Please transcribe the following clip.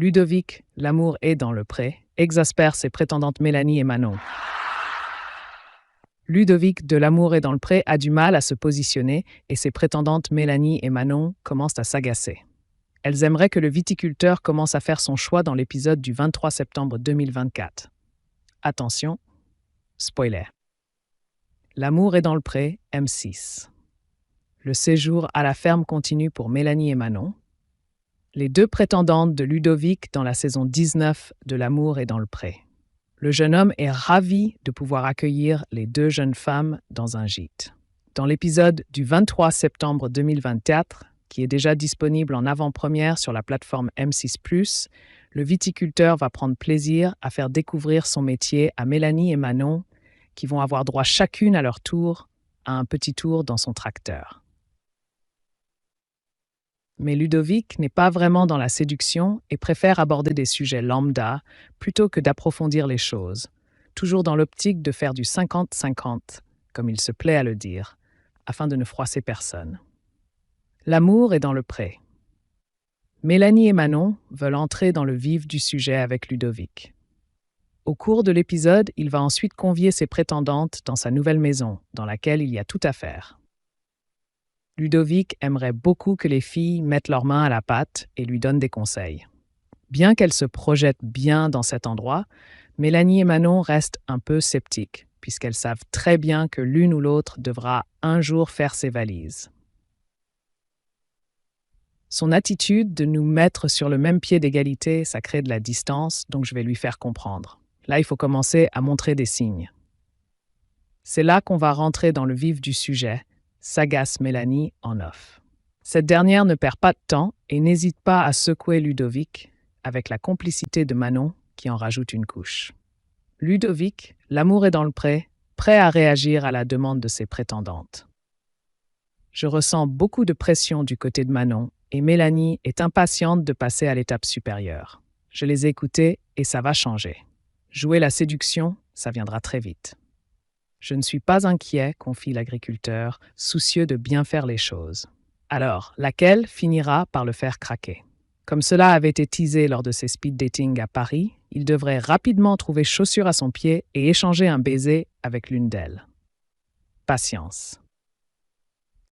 Ludovic, l'amour est dans le pré, exaspère ses prétendantes Mélanie et Manon. Ludovic de l'amour est dans le pré a du mal à se positionner et ses prétendantes Mélanie et Manon commencent à s'agacer. Elles aimeraient que le viticulteur commence à faire son choix dans l'épisode du 23 septembre 2024. Attention, spoiler. L'amour est dans le pré, M6. Le séjour à la ferme continue pour Mélanie et Manon. Les deux prétendantes de Ludovic dans la saison 19 de L'amour est dans le pré. Le jeune homme est ravi de pouvoir accueillir les deux jeunes femmes dans un gîte. Dans l'épisode du 23 septembre 2024, qui est déjà disponible en avant-première sur la plateforme M6+, le viticulteur va prendre plaisir à faire découvrir son métier à Mélanie et Manon, qui vont avoir droit chacune à leur tour à un petit tour dans son tracteur. Mais Ludovic n'est pas vraiment dans la séduction et préfère aborder des sujets lambda plutôt que d'approfondir les choses, toujours dans l'optique de faire du 50-50, comme il se plaît à le dire, afin de ne froisser personne. L'amour est dans le pré. Mélanie et Manon veulent entrer dans le vif du sujet avec Ludovic. Au cours de l'épisode, il va ensuite convier ses prétendantes dans sa nouvelle maison, dans laquelle il y a tout à faire. Ludovic aimerait beaucoup que les filles mettent leurs mains à la pâte et lui donnent des conseils. Bien qu'elles se projettent bien dans cet endroit, Mélanie et Manon restent un peu sceptiques, puisqu'elles savent très bien que l'une ou l'autre devra un jour faire ses valises. Son attitude de nous mettre sur le même pied d'égalité, ça crée de la distance, donc je vais lui faire comprendre. Là, il faut commencer à montrer des signes. C'est là qu'on va rentrer dans le vif du sujet, s'agace Mélanie en off. Cette dernière ne perd pas de temps et n'hésite pas à secouer Ludovic, avec la complicité de Manon qui en rajoute une couche. Ludovic, l'amour est dans le pré, prêt à réagir à la demande de ses prétendantes. Je ressens beaucoup de pression du côté de Manon et Mélanie est impatiente de passer à l'étape supérieure. Je les ai écoutées et ça va changer. Jouer la séduction, ça viendra très vite. Je ne suis pas inquiet, confie l'agriculteur, soucieux de bien faire les choses. Alors, laquelle finira par le faire craquer? Comme cela avait été teasé lors de ses speed dating à Paris, il devrait rapidement trouver chaussure à son pied et échanger un baiser avec l'une d'elles. Patience.